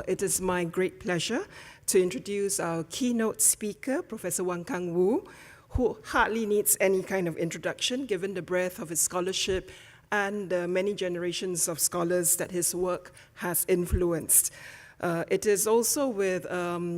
It is my great pleasure to introduce our keynote speaker, Professor Wang Gungwu, who hardly needs any kind of introduction given the breadth of his scholarship and the many generations of scholars that his work has influenced. It is also with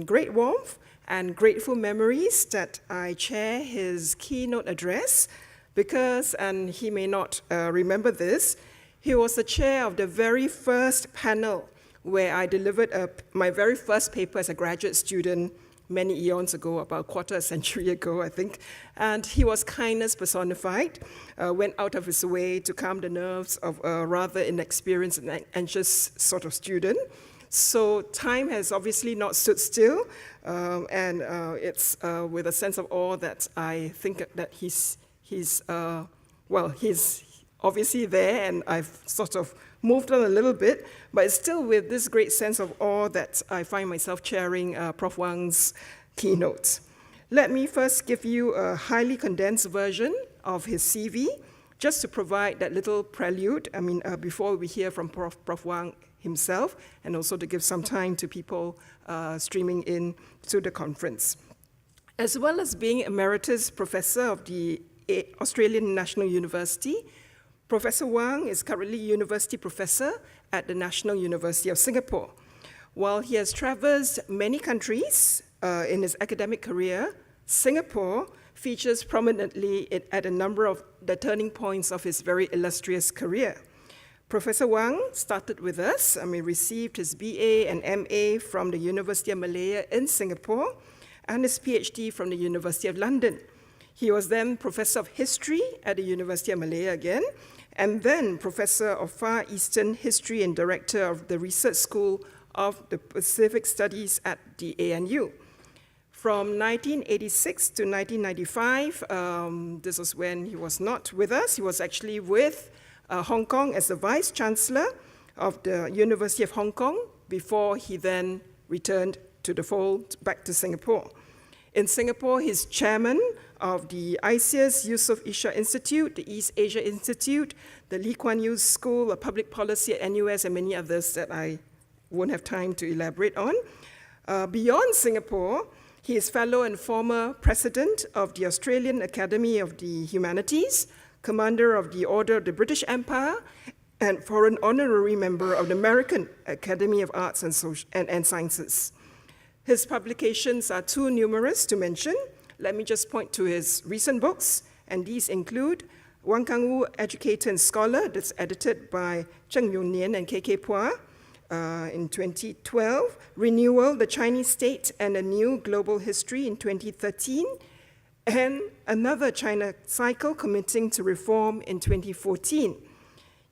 great warmth and grateful memories that I chair his keynote address because, and he may not remember this, he was the chair of the very first panel where I delivered my very first paper as a graduate student many eons ago, about a quarter century ago, I think. And he was kindness personified, went out of his way to calm the nerves of a rather inexperienced and anxious sort of student. So time has obviously not stood still, and it's with a sense of awe that I think that he's obviously there, and I've sort of moved on a little bit, but it's still with this great sense of awe that I find myself chairing Prof. Wang's keynote. Let me first give you a highly condensed version of his CV, just to provide that little prelude, before we hear from Prof. Wang himself, and also to give some time to people streaming in to the conference. As well as being Emeritus Professor of the Australian National University, Professor Wang is currently University Professor at the National University of Singapore. While he has traversed many countries in his academic career, Singapore features prominently at a number of the turning points of his very illustrious career. Professor Wang started with us, received his BA and MA from the University of Malaya in Singapore, and his PhD from the University of London. He was then Professor of History at the University of Malaya again, and then Professor of Far Eastern History and Director of the Research School of the Pacific Studies at the ANU. From 1986 to 1995, this was when he was not with us. He was actually with Hong Kong as the Vice Chancellor of the University of Hong Kong before he then returned to the fold back to Singapore. In Singapore, he's chairman of the ISEAS Yusof Ishak Institute, the East Asia Institute, the Lee Kuan Yew School of Public Policy at NUS, and many others that I won't have time to elaborate on. Beyond Singapore, he is fellow and former president of the Australian Academy of the Humanities, commander of the Order of the British Empire, and foreign honorary member of the American Academy of Arts and Sciences. His publications are too numerous to mention. Let me just point to his recent books, and these include Wang Gungwu, Educator and Scholar, that's edited by Zheng Yongnian and K.K. Pua in 2012, Renewal, The Chinese State and a New Global History in 2013, and another China cycle committing to reform in 2014.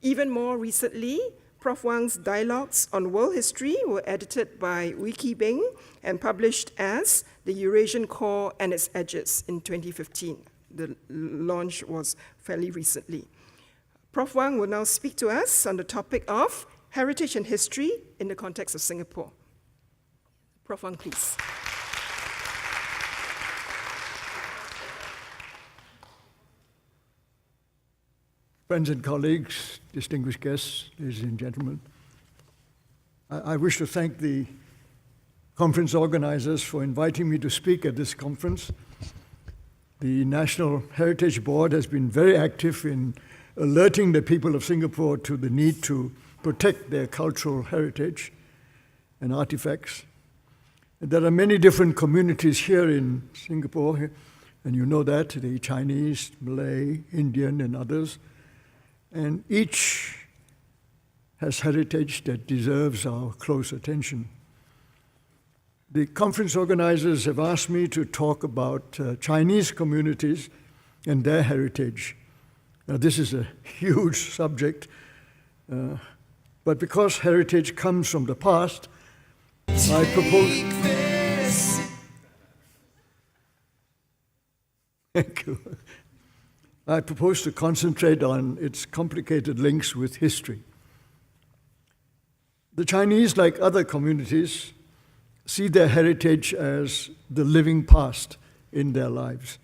Even more recently, Prof. Wang's dialogues on world history were edited by Wiki Bing and published as The Eurasian Core and Its Edges in 2015. The launch was fairly recently. Prof. Wang will now speak to us on the topic of heritage and history in the context of Singapore. Prof. Wang, please. Friends and colleagues, distinguished guests, ladies and gentlemen, I wish to thank the conference organizers for inviting me to speak at this conference. The National Heritage Board has been very active in alerting the people of Singapore to the need to protect their cultural heritage and artifacts. And there are many different communities here in Singapore, and you know that, the Chinese, Malay, Indian, and others. And each has heritage that deserves our close attention. The conference organizers have asked me to talk about Chinese communities and their heritage. Now, this is a huge subject, but because heritage comes from the past, I propose... Thank you. I propose to concentrate on its complicated links with history. The Chinese, like other communities, see their heritage as the living past in their lives.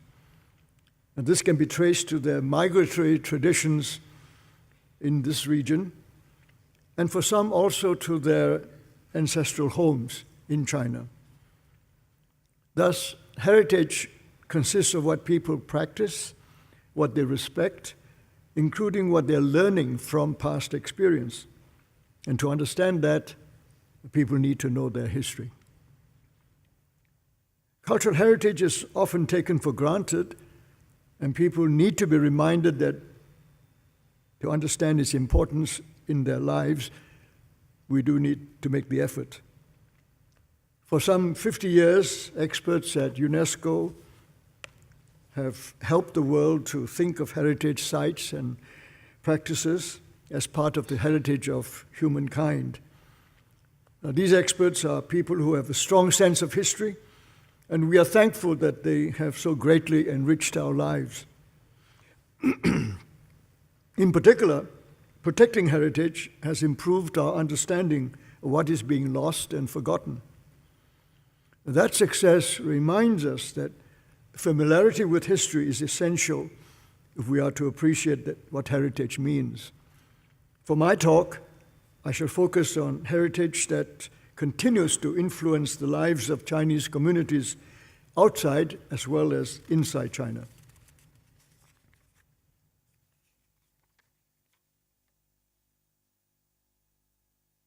And this can be traced to their migratory traditions in this region, and for some also to their ancestral homes in China. Thus, heritage consists of what people practice, what they respect, including what they're learning from past experience. And to understand that, people need to know their history. Cultural heritage is often taken for granted, and people need to be reminded that to understand its importance in their lives, we do need to make the effort. For some 50 years, experts at UNESCO have helped the world to think of heritage sites and practices as part of the heritage of humankind. Now, these experts are people who have a strong sense of history, and we are thankful that they have so greatly enriched our lives. In particular, protecting heritage has improved our understanding of what is being lost and forgotten. That success reminds us that familiarity with history is essential if we are to appreciate what heritage means. For my talk, I shall focus on heritage that continues to influence the lives of Chinese communities outside as well as inside China.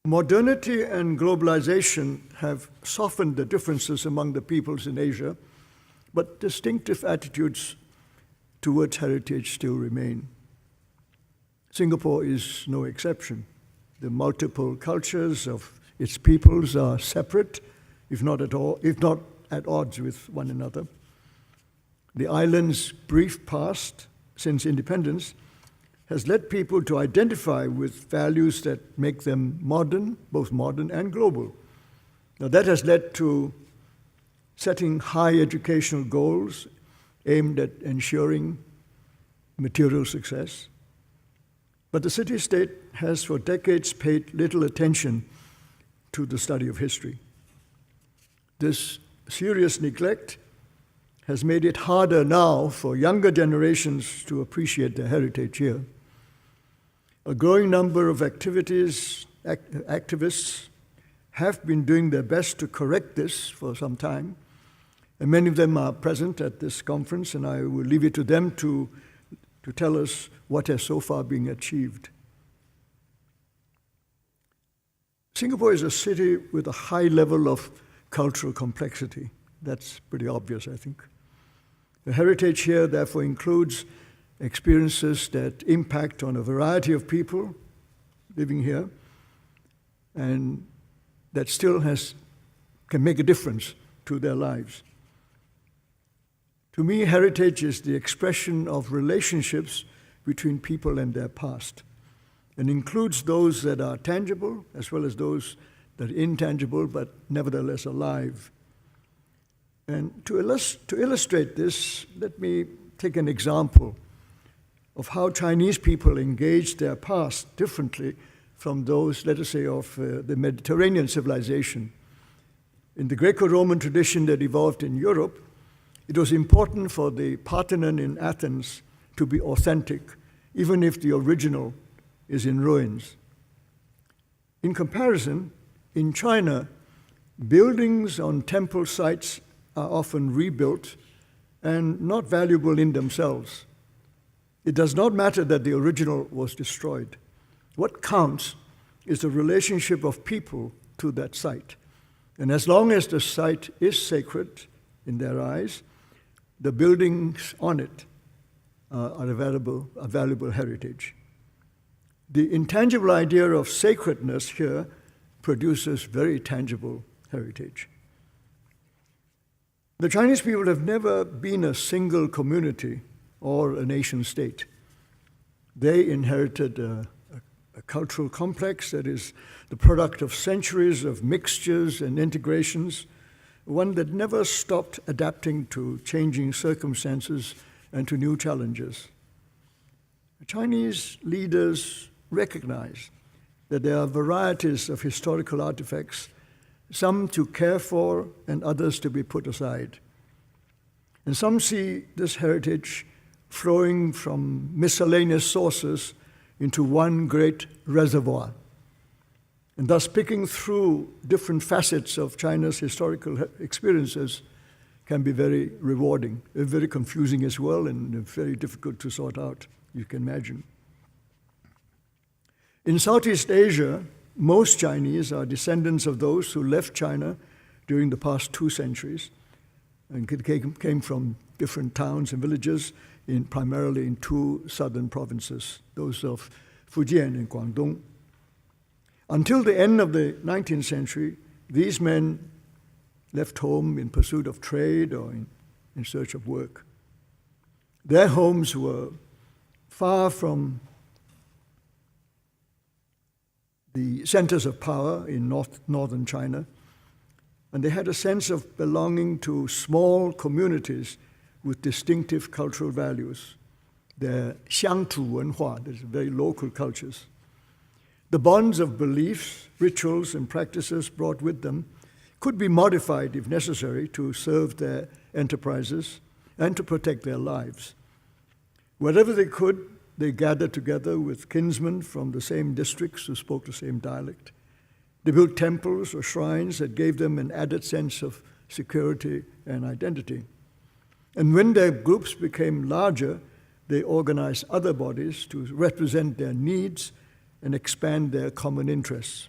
Modernity and globalization have softened the differences among the peoples in Asia, but distinctive attitudes towards heritage still remain. Singapore is no exception. The multiple cultures of its peoples are separate, if not at odds with one another. The island's brief past since independence has led people to identify with values that make them modern, both modern and global. Now, that has led to setting high educational goals aimed at ensuring material success. But the city-state has for decades paid little attention to the study of history. This serious neglect has made it harder now for younger generations to appreciate their heritage here. A growing number of activists have been doing their best to correct this for some time, and many of them are present at this conference, and I will leave it to them to tell us what has so far been achieved. Singapore is a city with a high level of cultural complexity. That's pretty obvious, I think. The heritage here, therefore, includes experiences that impact on a variety of people living here, and that still can make a difference to their lives. To me, heritage is the expression of relationships between people and their past, and includes those that are tangible as well as those that are intangible but nevertheless alive. And to illustrate this, let me take an example of how Chinese people engage their past differently from those, let us say, of the Mediterranean civilization. In the Greco-Roman tradition that evolved in Europe, it was important for the Parthenon in Athens to be authentic, even if the original is in ruins. In comparison, in China, buildings on temple sites are often rebuilt and not valuable in themselves. It does not matter that the original was destroyed. What counts is the relationship of people to that site. And as long as the site is sacred in their eyes, the buildings on it are a valuable heritage. The intangible idea of sacredness here produces very tangible heritage. The Chinese people have never been a single community or a nation state. They inherited a cultural complex that is the product of centuries of mixtures and integrations, one that never stopped adapting to changing circumstances and to new challenges. Chinese leaders recognize that there are varieties of historical artifacts, some to care for and others to be put aside. And some see this heritage flowing from miscellaneous sources into one great reservoir. And thus picking through different facets of China's historical experiences can be very rewarding, very confusing as well, and very difficult to sort out, you can imagine. In Southeast Asia, most Chinese are descendants of those who left China during the past 2 centuries and came from different towns and villages, primarily in 2 southern provinces, those of Fujian and Guangdong. Until the end of the 19th century, these men left home in pursuit of trade or in search of work. Their homes were far from the centers of power in northern China, and they had a sense of belonging to small communities with distinctive cultural values. Their xiangtu wenhua, these very local cultures. The bonds of beliefs, rituals, and practices brought with them could be modified if necessary to serve their enterprises and to protect their lives. Wherever they could, they gathered together with kinsmen from the same districts who spoke the same dialect. They built temples or shrines that gave them an added sense of security and identity. And when their groups became larger, they organized other bodies to represent their needs and expand their common interests.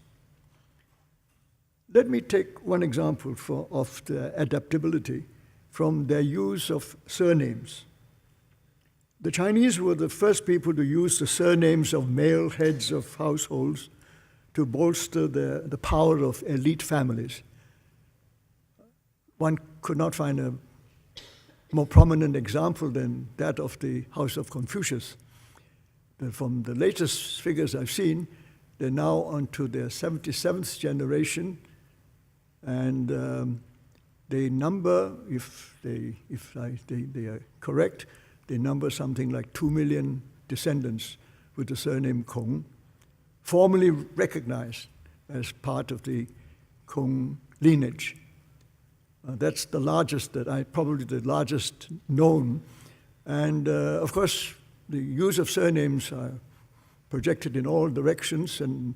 Let me take one example of the adaptability from their use of surnames. The Chinese were the first people to use the surnames of male heads of households to bolster the power of elite families. One could not find a more prominent example than that of the House of Confucius. From the latest figures I've seen, they're now onto their 77th generation, and they number, if they are correct, they number something like 2 million descendants with the surname Kong, formally recognized as part of the Kong lineage. That's the largest probably the largest known. And of course, the use of surnames are projected in all directions, and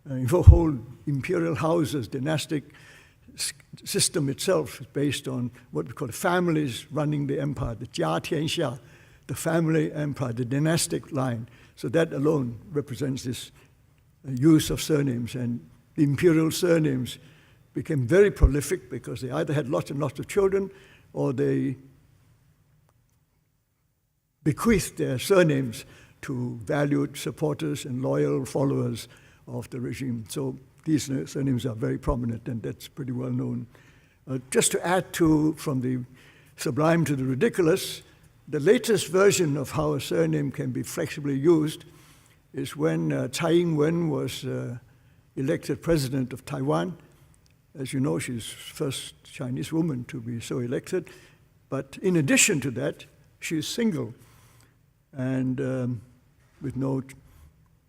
the whole imperial houses, dynastic system itself is based on what we call families running the empire, the Jia Tianxia, the family empire, the dynastic line. So that alone represents this use of surnames, and the imperial surnames became very prolific because they either had lots and lots of children or they bequeathed their surnames to valued supporters and loyal followers of the regime. So these surnames are very prominent, and that's pretty well known. Just to add to, from the sublime to the ridiculous, the latest version of how a surname can be flexibly used is when Tsai Ing-wen was elected president of Taiwan. As you know, she's the first Chinese woman to be so elected. But in addition to that, she's single and with no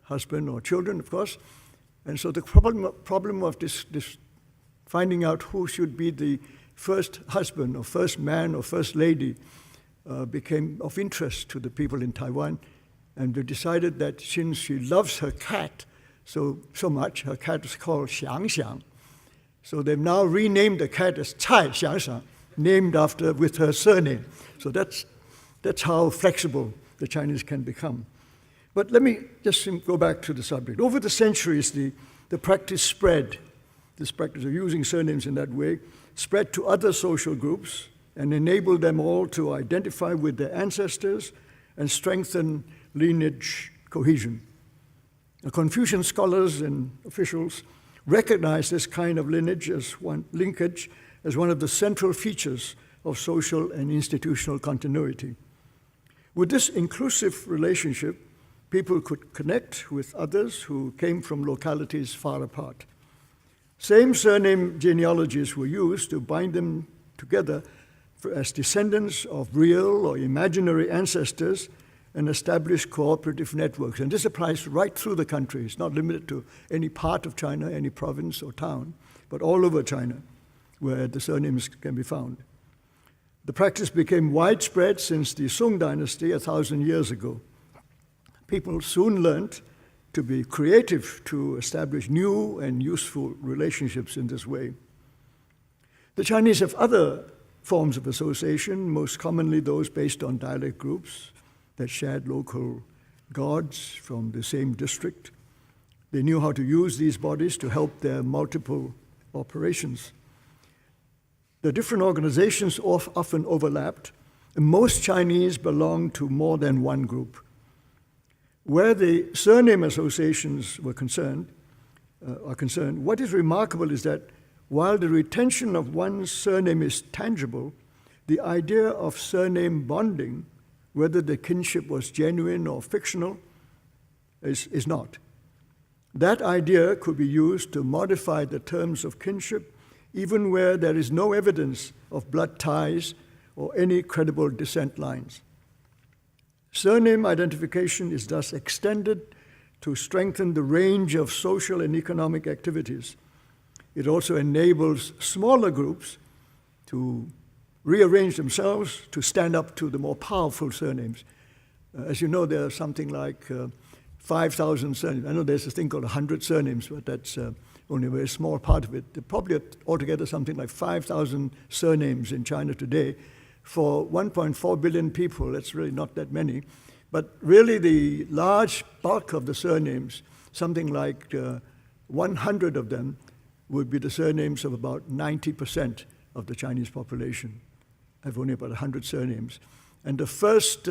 husband or children, of course. And so the problem of this finding out who should be the first husband or first man or first lady became of interest to the people in Taiwan. And they decided that since she loves her cat so much, her cat is called Xiang Xiang. So they've now renamed the cat as Cai Xiang Xiang, named after with her surname. So that's how flexible the Chinese can become. But let me just go back to the subject. Over the centuries, the practice spread, this practice of using surnames in that way, spread to other social groups and enabled them all to identify with their ancestors and strengthen lineage cohesion. The Confucian scholars and officials recognize this kind of lineage linkage as one of the central features of social and institutional continuity. With this inclusive relationship, people could connect with others who came from localities far apart. Same surname genealogies were used to bind them together as descendants of real or imaginary ancestors and establish cooperative networks. And this applies right through the country. It's not limited to any part of China, any province or town, but all over China where the surnames can be found. The practice became widespread since the Song dynasty 1,000 years ago. People soon learned to be creative to establish new and useful relationships in this way. The Chinese have other forms of association, most commonly those based on dialect groups that shared local gods from the same district. They knew how to use these bodies to help their multiple operations. The different organizations often overlapped, and most Chinese belonged to more than one group. Where the surname associations are concerned, what is remarkable is that while the retention of one's surname is tangible, the idea of surname bonding, whether the kinship was genuine or fictional, is not. That idea could be used to modify the terms of kinship, even where there is no evidence of blood ties or any credible descent lines. Surname identification is thus extended to strengthen the range of social and economic activities. It also enables smaller groups to rearrange themselves to stand up to the more powerful surnames. As you know, there are something like 5,000 surnames. I know there's a thing called 100 surnames, but that's only a very small part of it. There are probably altogether something like 5,000 surnames in China today. For 1.4 billion people, that's really not that many. But really the large bulk of the surnames, something like 100 of them, would be the surnames of about 90% of the Chinese population. I have only about 100 surnames. And the first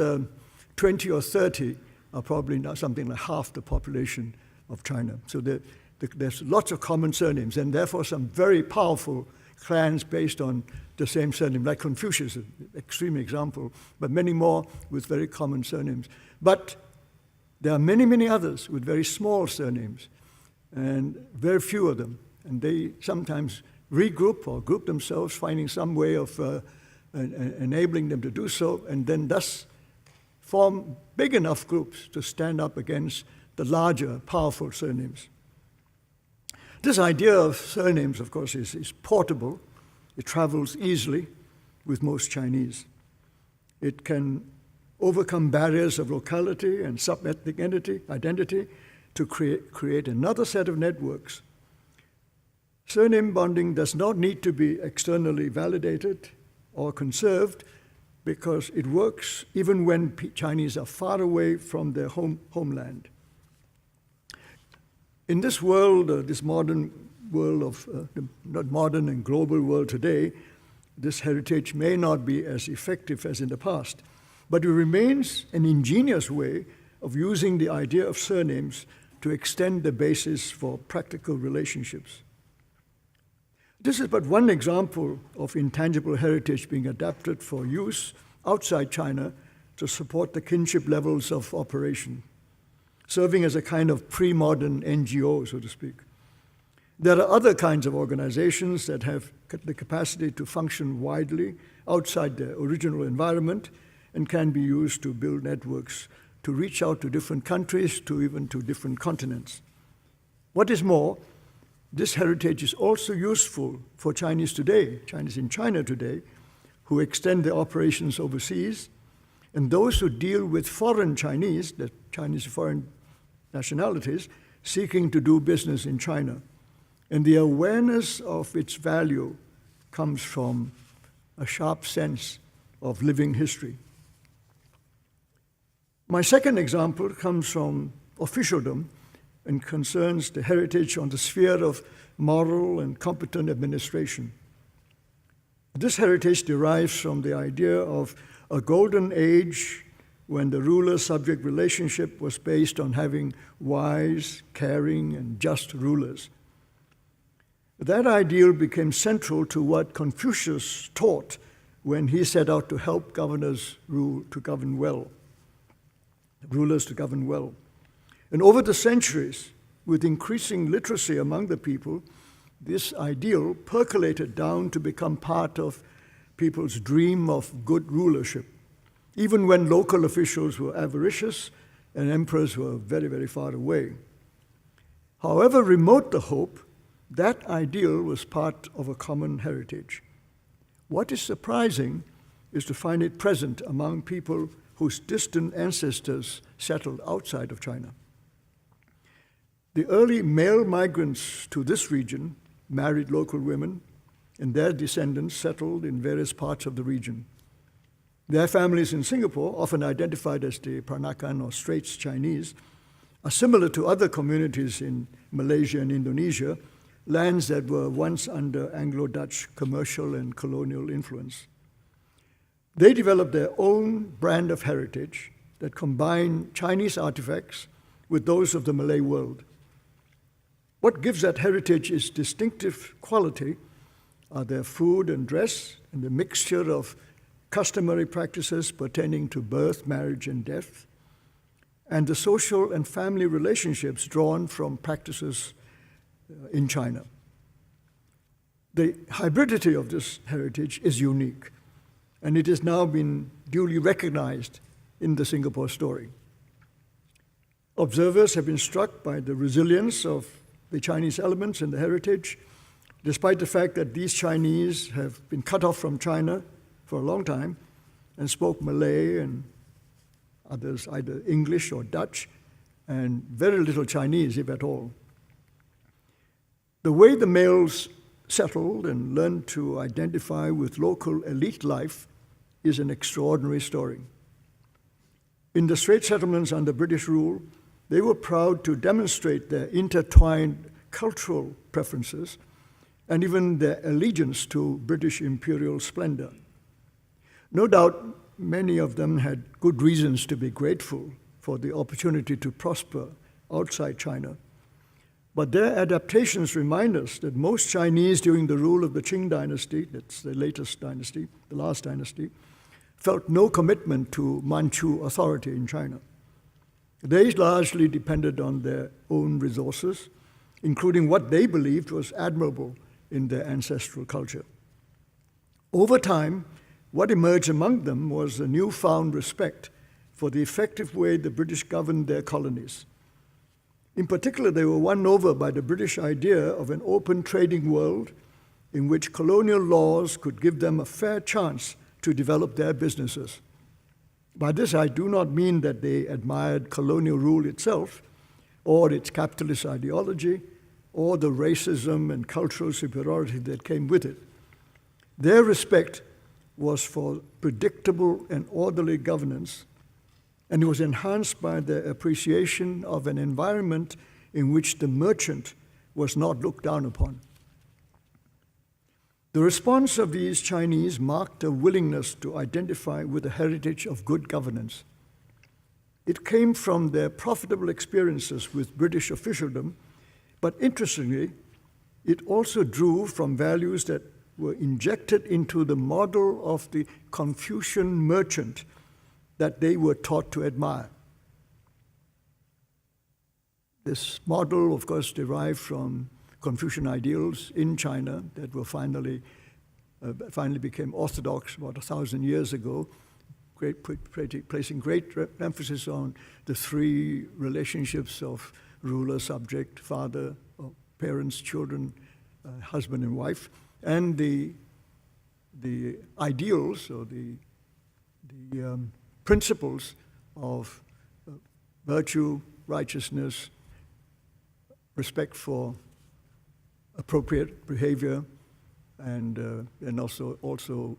20 or 30 are probably now something like half the population of China. So there's lots of common surnames, and therefore some very powerful clans based on the same surname, like Confucius, an extreme example, but many more with very common surnames. But there are many, many others with very small surnames, and very few of them. And they sometimes regroup or group themselves, finding some way of enabling them to do so, and then thus form big enough groups to stand up against the larger, powerful surnames. This idea of surnames, of course, is portable. It travels easily with most Chinese. It can overcome barriers of locality and sub-ethnic identity to create another set of networks. Surname bonding does not need to be externally validated or conserved because it works even when Chinese are far away from their homeland. In this world, this modern world of, not modern and global world today, this heritage may not be as effective as in the past, but it remains an ingenious way of using the idea of surnames to extend the basis for practical relationships. This is but one example of intangible heritage being adapted for use outside China to support the kinship levels of operation, serving as a kind of pre-modern NGO, so to speak. There are other kinds of organizations that have the capacity to function widely outside their original environment and can be used to build networks to reach out to different countries, to even to different continents. What is more, this heritage is also useful for Chinese today, Chinese in China today, who extend their operations overseas, and those who deal with foreign Chinese, the Chinese foreign nationalities, seeking to do business in China. And the awareness of its value comes from a sharp sense of living history. My second example comes from officialdom and concerns the heritage on the sphere of moral and competent administration. This heritage derives from the idea of a golden age when the ruler-subject relationship was based on having wise, caring, and just rulers. That ideal became central to what Confucius taught when he set out to help governors to govern well, rulers to govern well. And over the centuries, with increasing literacy among the people, this ideal percolated down to become part of people's dream of good rulership, even when local officials were avaricious and emperors were very, very far away. However remote the hope, that ideal was part of a common heritage. What is surprising is to find it present among people whose distant ancestors settled outside of China. The early male migrants to this region married local women, and their descendants settled in various parts of the region. Their families in Singapore, often identified as the Peranakan or Straits Chinese, are similar to other communities in Malaysia and Indonesia, lands that were once under Anglo-Dutch commercial and colonial influence. They developed their own brand of heritage that combined Chinese artifacts with those of the Malay world. What gives that heritage its distinctive quality are their food and dress and the mixture of customary practices pertaining to birth, marriage, and death, and the social and family relationships drawn from practices in China. The hybridity of this heritage is unique, and it has now been duly recognized in the Singapore story. Observers have been struck by the resilience of the Chinese elements in the heritage, despite the fact that these Chinese have been cut off from China for a long time and spoke Malay and others either English or Dutch, and very little Chinese, if at all. The way the males settled and learned to identify with local elite life is an extraordinary story. In the Straits settlements under British rule, they were proud to demonstrate their intertwined cultural preferences and even their allegiance to British imperial splendor. No doubt, many of them had good reasons to be grateful for the opportunity to prosper outside China. But their adaptations remind us that most Chinese during the rule of the Qing dynasty, that's the latest dynasty, the last dynasty, felt no commitment to Manchu authority in China. They largely depended on their own resources, including what they believed was admirable in their ancestral culture. Over time, what emerged among them was a newfound respect for the effective way the British governed their colonies. In particular, they were won over by the British idea of an open trading world in which colonial laws could give them a fair chance to develop their businesses. By this, I do not mean that they admired colonial rule itself, or its capitalist ideology, or the racism and cultural superiority that came with it. Their respect was for predictable and orderly governance, and it was enhanced by their appreciation of an environment in which the merchant was not looked down upon. The response of these Chinese marked a willingness to identify with the heritage of good governance. It came from their profitable experiences with British officialdom, but interestingly, it also drew from values that were injected into the model of the Confucian merchant that they were taught to admire. This model, of course, derived from Confucian ideals in China that were finally became orthodox about 1,000 years ago, placing great emphasis on the three relationships of ruler, subject, father, parents, children, husband and wife, and the ideals or the principles of virtue, righteousness, respect for appropriate behavior, and also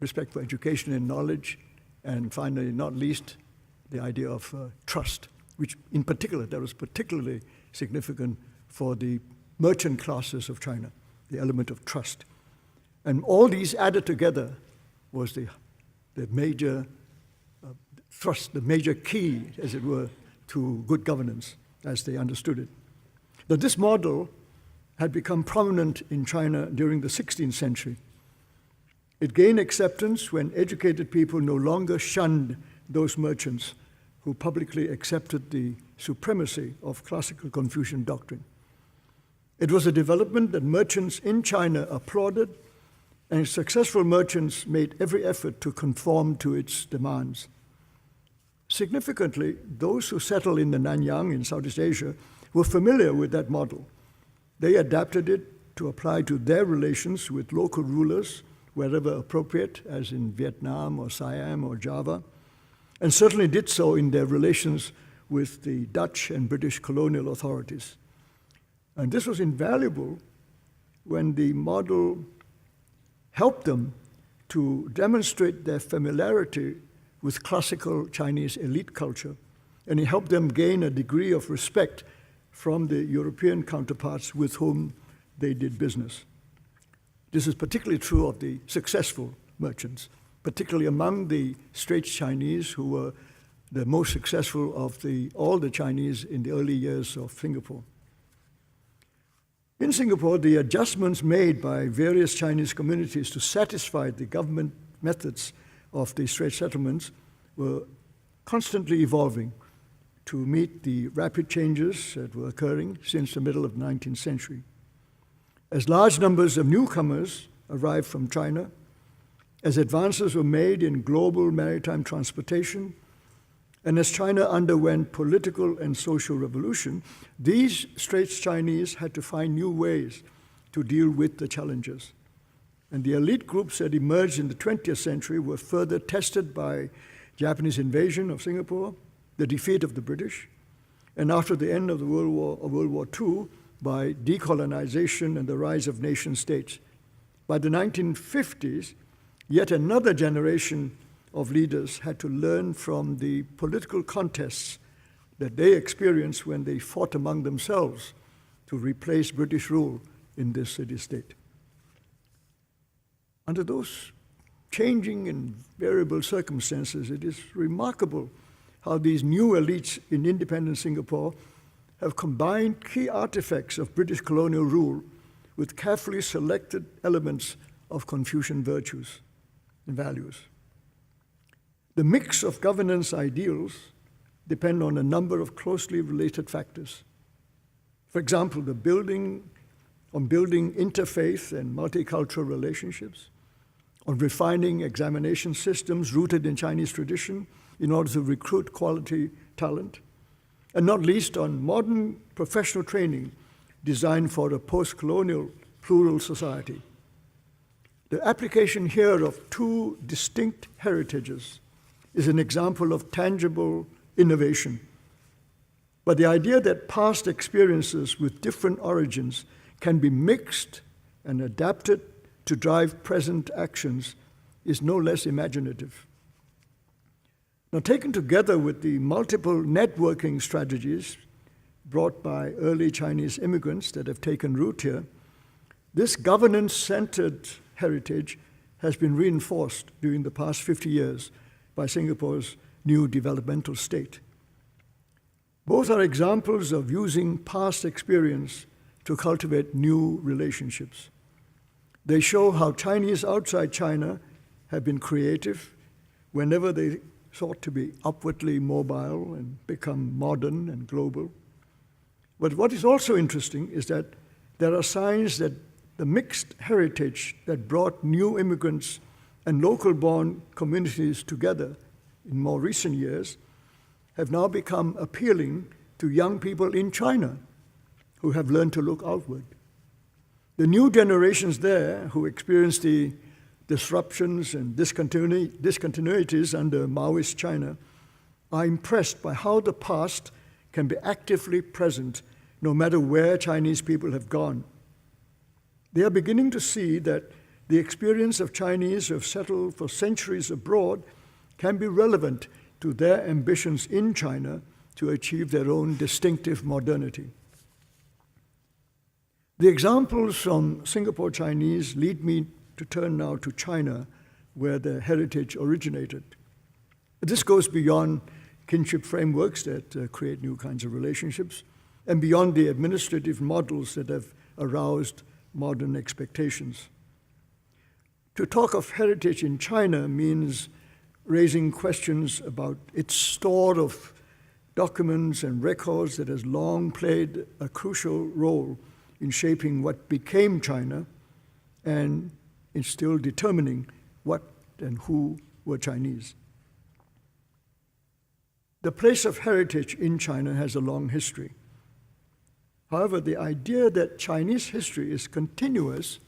respect for education and knowledge, and finally, not least, the idea of trust, which in particular, that was particularly significant for the merchant classes of China, the element of trust. And all these added together was the major thrust, the major key, as it were, to good governance, as they understood it. Now, this model had become prominent in China during the 16th century. It gained acceptance when educated people no longer shunned those merchants who publicly accepted the supremacy of classical Confucian doctrine. It was a development that merchants in China applauded, and successful merchants made every effort to conform to its demands. Significantly, those who settled in the Nanyang in Southeast Asia were familiar with that model. They adapted it to apply to their relations with local rulers wherever appropriate, as in Vietnam or Siam or Java, and certainly did so in their relations with the Dutch and British colonial authorities. And this was invaluable when the model helped them to demonstrate their familiarity with classical Chinese elite culture, and it helped them gain a degree of respect from the European counterparts with whom they did business. This is particularly true of the successful merchants, particularly among the Straits Chinese, who were the most successful of all the Chinese in the early years of Singapore. In Singapore, the adjustments made by various Chinese communities to satisfy the government methods of the Straits settlements were constantly evolving to meet the rapid changes that were occurring since the middle of the 19th century. As large numbers of newcomers arrived from China, as advances were made in global maritime transportation, and as China underwent political and social revolution, these Straits Chinese had to find new ways to deal with the challenges. And the elite groups that emerged in the 20th century were further tested by Japanese invasion of Singapore, the defeat of the British, and after the end of the World War II, by decolonization and the rise of nation states. By the 1950s, yet another generation of leaders had to learn from the political contests that they experienced when they fought among themselves to replace British rule in this city-state. Under those changing and variable circumstances, it is remarkable how these new elites in independent Singapore have combined key artifacts of British colonial rule with carefully selected elements of Confucian virtues and values. The mix of governance ideals depend on a number of closely related factors. For example, building interfaith and multicultural relationships, on refining examination systems rooted in Chinese tradition in order to recruit quality talent, and not least on modern professional training designed for a post-colonial plural society. The application here of two distinct heritages is an example of tangible innovation. But the idea that past experiences with different origins can be mixed and adapted to drive present actions is no less imaginative. Now, taken together with the multiple networking strategies brought by early Chinese immigrants that have taken root here, this governance-centered heritage has been reinforced during the past 50 years by Singapore's new developmental state. Both are examples of using past experience to cultivate new relationships. They show how Chinese outside China have been creative whenever they sought to be upwardly mobile and become modern and global. But what is also interesting is that there are signs that the mixed heritage that brought new immigrants and local-born communities together in more recent years have now become appealing to young people in China who have learned to look outward. The new generations there who experience the disruptions and discontinuities under Maoist China are impressed by how the past can be actively present no matter where Chinese people have gone. They are beginning to see that the experience of Chinese who have settled for centuries abroad can be relevant to their ambitions in China to achieve their own distinctive modernity. The examples from Singapore Chinese lead me to turn now to China, where the heritage originated. This goes beyond kinship frameworks that create new kinds of relationships, and beyond the administrative models that have aroused modern expectations. To talk of heritage in China means raising questions about its store of documents and records that has long played a crucial role in shaping what became China and in still determining what and who were Chinese. The place of heritage in China has a long history. However, the idea that Chinese history is continuous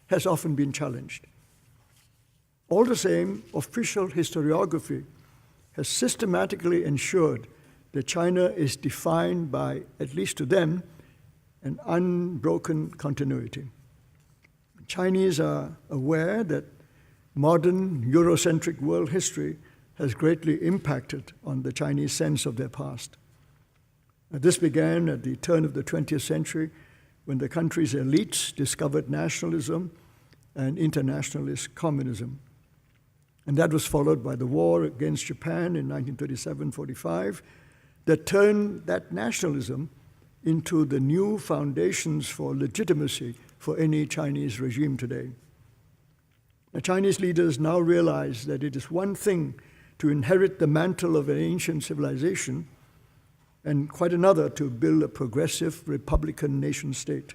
has often been challenged. All the same, official historiography has systematically ensured that China is defined by, at least to them, an unbroken continuity. Chinese are aware that modern Eurocentric world history has greatly impacted on the Chinese sense of their past. This began at the turn of the 20th century when the country's elites discovered nationalism and internationalist communism. And that was followed by the war against Japan in 1937-45 that turned that nationalism into the new foundations for legitimacy for any Chinese regime today. The Chinese leaders now realize that it is one thing to inherit the mantle of an ancient civilization and quite another to build a progressive republican nation state.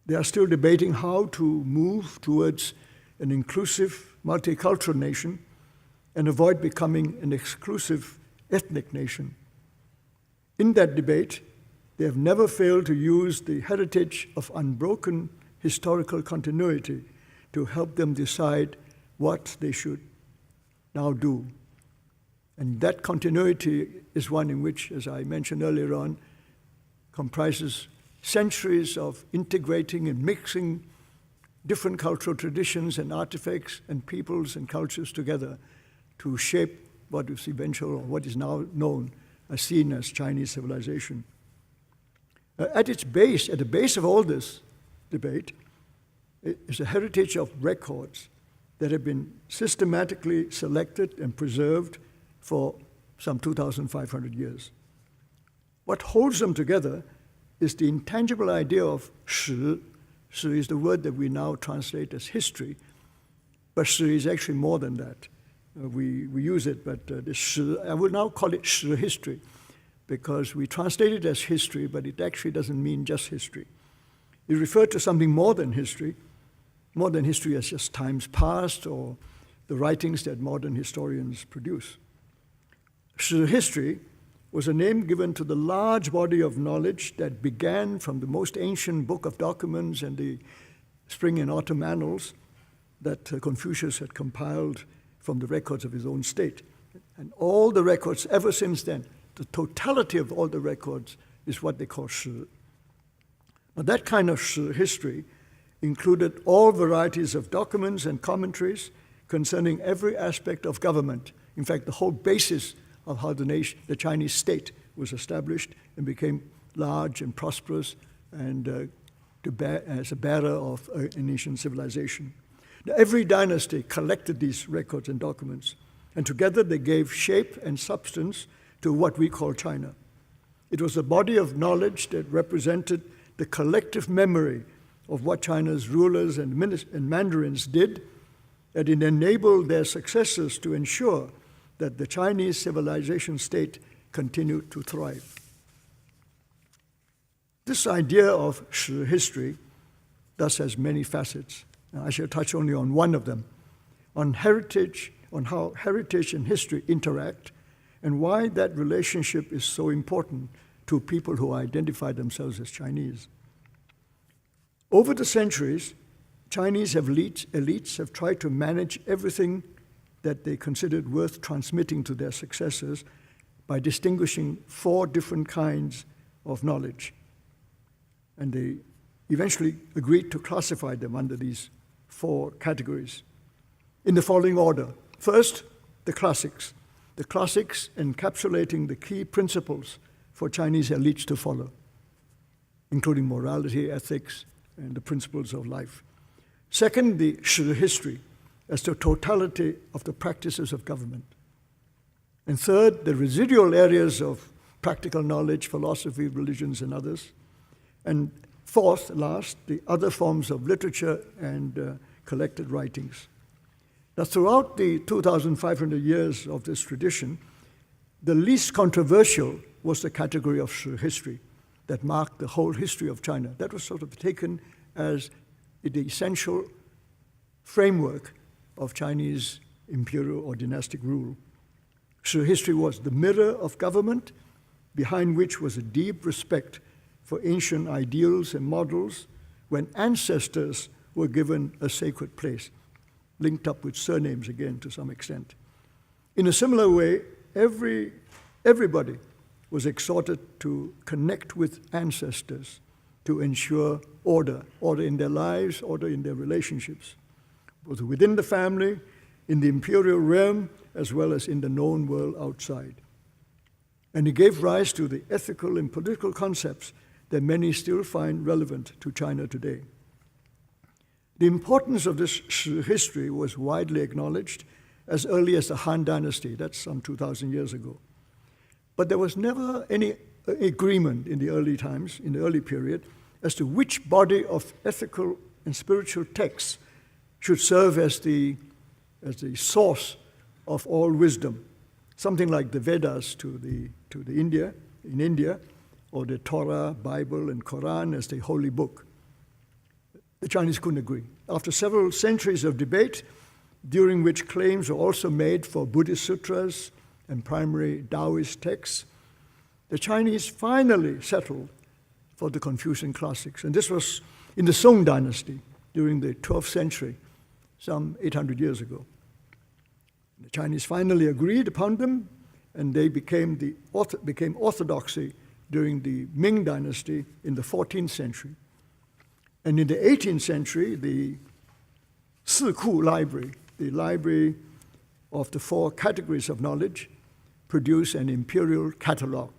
They are still debating how to move towards an inclusive, multicultural nation and avoid becoming an exclusive ethnic nation. In that debate, they have never failed to use the heritage of unbroken historical continuity to help them decide what they should now do. And that continuity is one in which, as I mentioned earlier on, comprises centuries of integrating and mixing different cultural traditions and artifacts and peoples and cultures together to shape what is eventual, or what is now known as seen as Chinese civilization. At its base, at the base of all this debate, is a heritage of records that have been systematically selected and preserved for some 2,500 years. What holds them together is the intangible idea of shi. Shi is the word that we now translate as history, but shi is actually more than that. We use it, but the shi, I will now call it shi history, because we translate it as history, but it actually doesn't mean just history. It refers to something more than history as just times past or the writings that modern historians produce. Shi history was a name given to the large body of knowledge that began from the most ancient book of documents and the spring and autumn annals that Confucius had compiled from the records of his own state. And all the records ever since then, the totality of all the records is what they call shi. Now that kind of shi history included all varieties of documents and commentaries concerning every aspect of government. In fact, the whole basis of how the Chinese state was established and became large and prosperous and as a bearer of a nation's civilization. Now, every dynasty collected these records and documents, and together they gave shape and substance to what we call China. It was a body of knowledge that represented the collective memory of what China's rulers and mandarins did, and it enabled their successors to ensure that the Chinese civilization state continued to thrive. This idea of shi history thus has many facets. Now, I shall touch only on one of them, on how heritage and history interact, and why that relationship is so important to people who identify themselves as Chinese. Over the centuries, Chinese elites have tried to manage everything that they considered worth transmitting to their successors by distinguishing 4 different kinds of knowledge. And they eventually agreed to classify them under these 4 categories in the following order. First, the classics. The classics encapsulating the key principles for Chinese elites to follow, including morality, ethics, and the principles of life. Second, the shi history, as the totality of the practices of government. And third, the residual areas of practical knowledge, philosophy, religions, and others. And fourth, last, the other forms of literature and collected writings. Now, throughout the 2,500 years of this tradition, the least controversial was the category of shi history that marked the whole history of China. That was sort of taken as the essential framework of Chinese imperial or dynastic rule. Shi history was the mirror of government, behind which was a deep respect for ancient ideals and models when ancestors were given a sacred place, linked up with surnames again to some extent. In a similar way, every everybody was exhorted to connect with ancestors to ensure order in their lives, order in their relationships, both within the family, in the imperial realm, as well as in the known world outside. And it gave rise to the ethical and political concepts that many still find relevant to China today. The importance of this Shi history was widely acknowledged as early as the Han Dynasty, that's some 2,000 years ago. But there was never any agreement in the early times, in the early period, as to which body of ethical and spiritual texts should serve as the source of all wisdom, something like the Vedas in India, or the Torah, Bible, and Quran as the holy book. The Chinese couldn't agree. After several centuries of debate, during which claims were also made for Buddhist sutras and primary Taoist texts, the Chinese finally settled for the Confucian classics. And this was in the Song Dynasty during the 12th century, some 800 years ago. The Chinese finally agreed upon them, and they became orthodoxy during the Ming Dynasty in the 14th century. And in the 18th century, the Siku Library, the library of the 4 categories of knowledge, produced an imperial catalog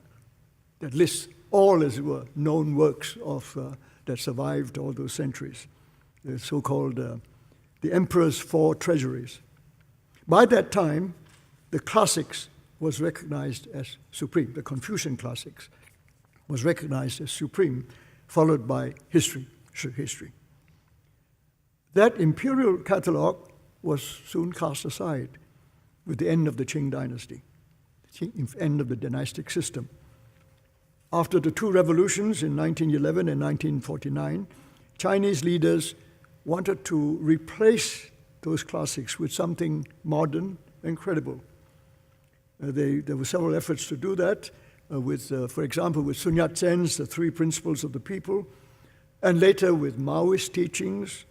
that lists all, as it were, known works that survived all those centuries, the so-called the Emperor's 4 treasuries. By that time, the classics was recognized as supreme. The Confucian classics was recognized as supreme, followed by history. That imperial catalog was soon cast aside with the end of the Qing dynasty, the end of the dynastic system. After the 2 revolutions in 1911 and 1949, Chinese leaders wanted to replace those classics with something modern and credible. There were several efforts to do that, for example, with Sun Yat-sen's The 3 Principles of the People, and later with Maoist teachings,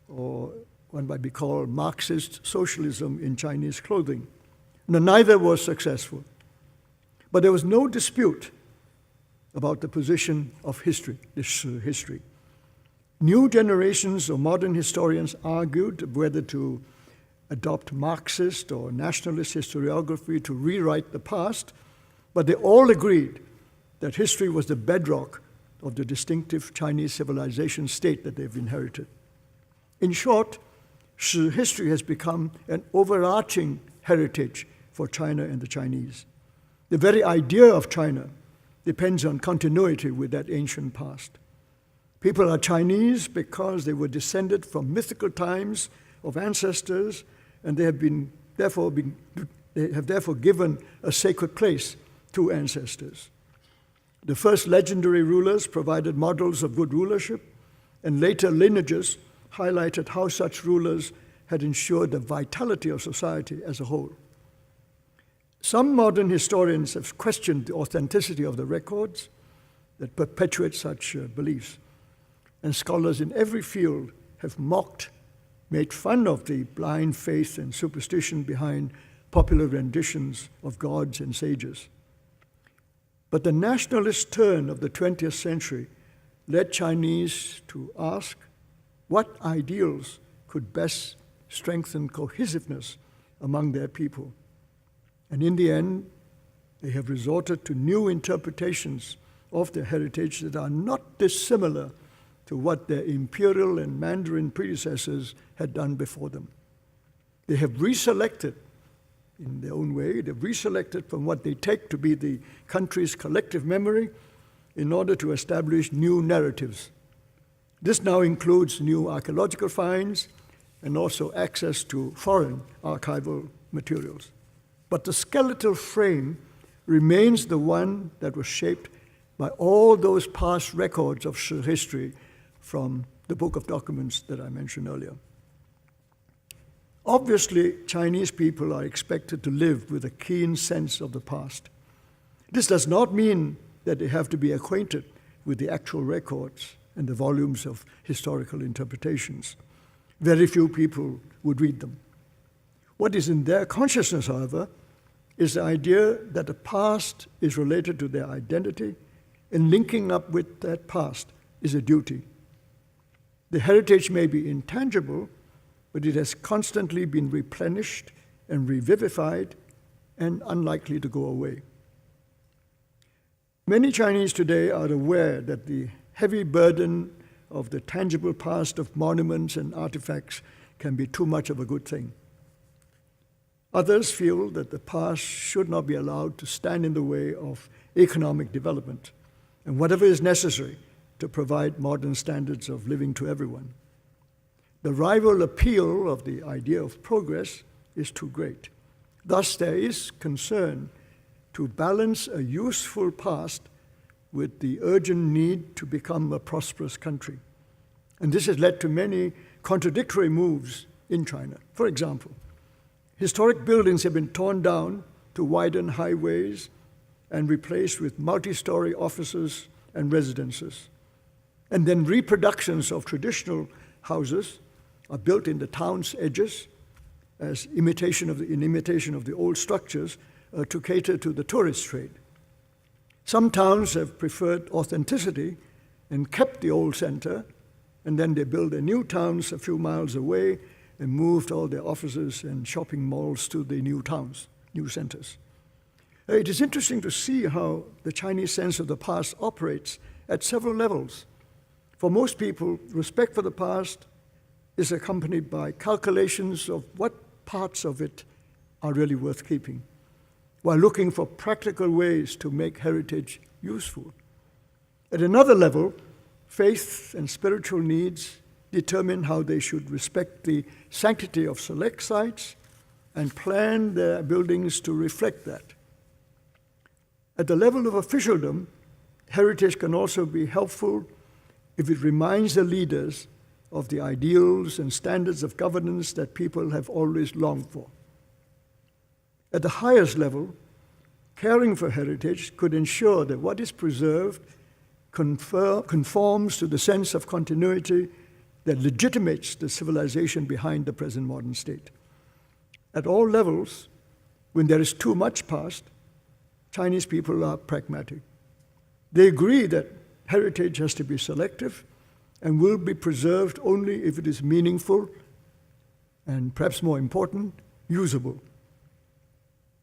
or what might be called Marxist socialism in Chinese clothing. Now, neither was successful. But there was no dispute about the position of history, this history. New generations of modern historians argued whether to adopt Marxist or nationalist historiography to rewrite the past, but they all agreed that history was the bedrock of the distinctive Chinese civilization state that they've inherited. In short, Shi history has become an overarching heritage for China and the Chinese. The very idea of China depends on continuity with that ancient past. People are Chinese because they were descended from mythical times of ancestors, and they have therefore given a sacred place to ancestors. The first legendary rulers provided models of good rulership, and later lineages highlighted how such rulers had ensured the vitality of society as a whole. Some modern historians have questioned the authenticity of the records that perpetuate such beliefs, and scholars in every field have mocked, made fun of the blind faith and superstition behind popular renditions of gods and sages. But the nationalist turn of the 20th century led Chinese to ask what ideals could best strengthen cohesiveness among their people. And in the end, they have resorted to new interpretations of their heritage that are not dissimilar to what their imperial and Mandarin predecessors had done before them. They have reselected, in their own way, they've reselected from what they take to be the country's collective memory in order to establish new narratives. This now includes new archaeological finds and also access to foreign archival materials. But the skeletal frame remains the one that was shaped by all those past records of history from the book of documents that I mentioned earlier. Obviously, Chinese people are expected to live with a keen sense of the past. This does not mean that they have to be acquainted with the actual records and the volumes of historical interpretations. Very few people would read them. What is in their consciousness, however, is the idea that the past is related to their identity, and linking up with that past is a duty. The heritage may be intangible, but it has constantly been replenished and revivified and unlikely to go away. Many Chinese today are aware that the heavy burden of the tangible past of monuments and artifacts can be too much of a good thing. Others feel that the past should not be allowed to stand in the way of economic development and whatever is necessary to provide modern standards of living to everyone. The rival appeal of the idea of progress is too great. Thus, there is concern to balance a useful past with the urgent need to become a prosperous country. And this has led to many contradictory moves in China. For example, historic buildings have been torn down to widen highways and replaced with multi-story offices and residences. And then reproductions of traditional houses are built in the town's edges as in imitation of the old structures to cater to the tourist trade. Some towns have preferred authenticity and kept the old center, and then they built their new towns a few miles away and moved all their offices and shopping malls to the new towns, new centers. It is interesting to see how the Chinese sense of the past operates at several levels. For most people, respect for the past is accompanied by calculations of what parts of it are really worth keeping, while looking for practical ways to make heritage useful. At another level, faith and spiritual needs determine how they should respect the sanctity of select sites and plan their buildings to reflect that. At the level of officialdom, heritage can also be helpful if it reminds the leaders of the ideals and standards of governance that people have always longed for. At the highest level, caring for heritage could ensure that what is preserved conforms to the sense of continuity that legitimates the civilization behind the present modern state. At all levels, when there is too much past, Chinese people are pragmatic. They agree that heritage has to be selective and will be preserved only if it is meaningful and, perhaps more important, usable.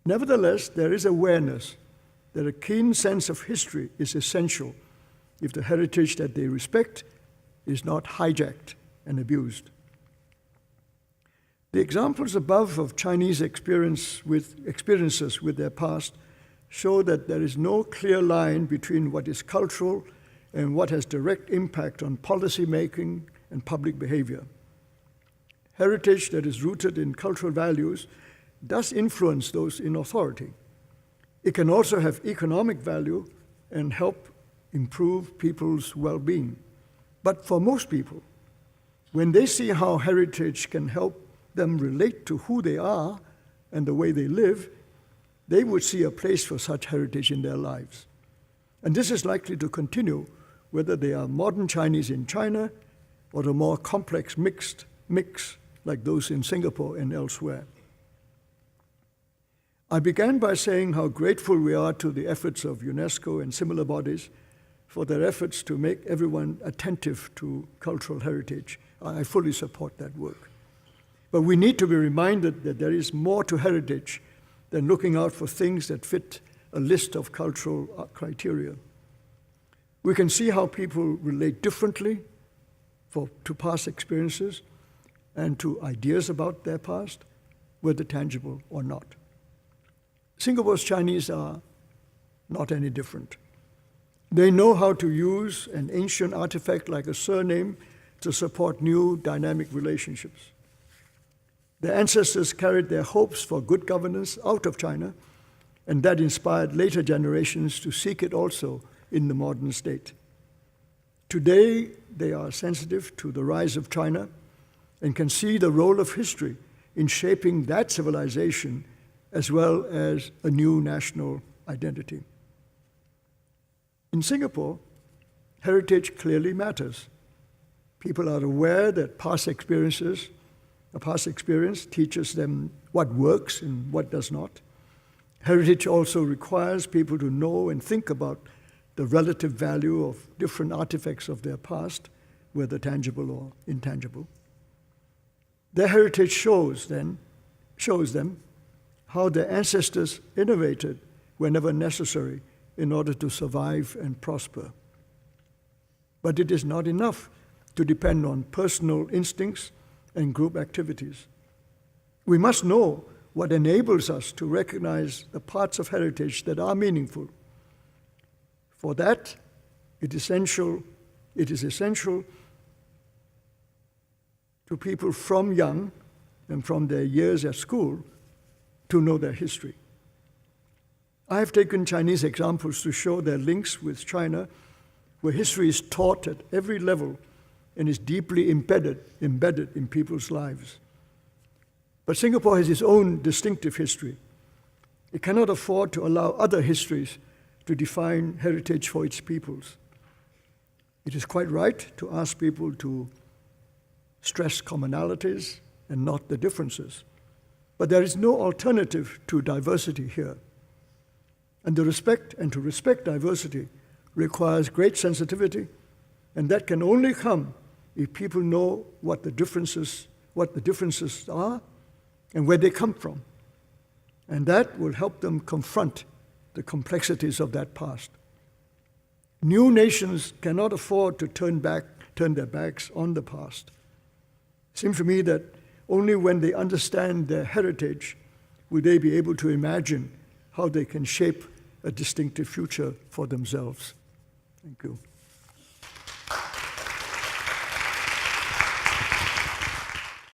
Nevertheless, there is awareness that a keen sense of history is essential if the heritage that they respect is not hijacked and abused. The examples above of Chinese experiences with their past show that there is no clear line between what is cultural and what has direct impact on policy making and public behavior. Heritage that is rooted in cultural values does influence those in authority. It can also have economic value and help improve people's well-being. But for most people, when they see how heritage can help them relate to who they are and the way they live, they would see a place for such heritage in their lives. And this is likely to continue whether they are modern Chinese in China or a more complex mix like those in Singapore and elsewhere. I began by saying how grateful we are to the efforts of UNESCO and similar bodies for their efforts to make everyone attentive to cultural heritage. I fully support that work. But we need to be reminded that there is more to heritage than looking out for things that fit a list of cultural criteria. We can see how people relate differently to past experiences and to ideas about their past, whether tangible or not. Singapore's Chinese are not any different. They know how to use an ancient artifact like a surname to support new dynamic relationships. Their ancestors carried their hopes for good governance out of China, and that inspired later generations to seek it also in the modern state. Today, they are sensitive to the rise of China and can see the role of history in shaping that civilization as well as a new national identity. In Singapore, heritage clearly matters. People are aware that past experience teaches them what works and what does not, Heritage also requires people to know and think about the relative value of different artifacts of their past, whether tangible or intangible. Their heritage shows them how their ancestors innovated whenever necessary in order to survive and prosper. But it is not enough to depend on personal instincts and group activities. We must know what enables us to recognize the parts of heritage that are meaningful. For that, it is essential to people from young and from their years at school to know their history. I have taken Chinese examples to show their links with China, where history is taught at every level and is deeply embedded in people's lives. But Singapore has its own distinctive history. It cannot afford to allow other histories to define heritage for its peoples. It is quite right to ask people to stress commonalities and not the differences. But there is no alternative to diversity here. And to respect diversity requires great sensitivity, and that can only come if people know what the differences are and where they come from. And that will help them confront the complexities of that past. New nations cannot afford to turn their backs on the past. It seems to me that only when they understand their heritage will they be able to imagine how they can shape a distinctive future for themselves. Thank you.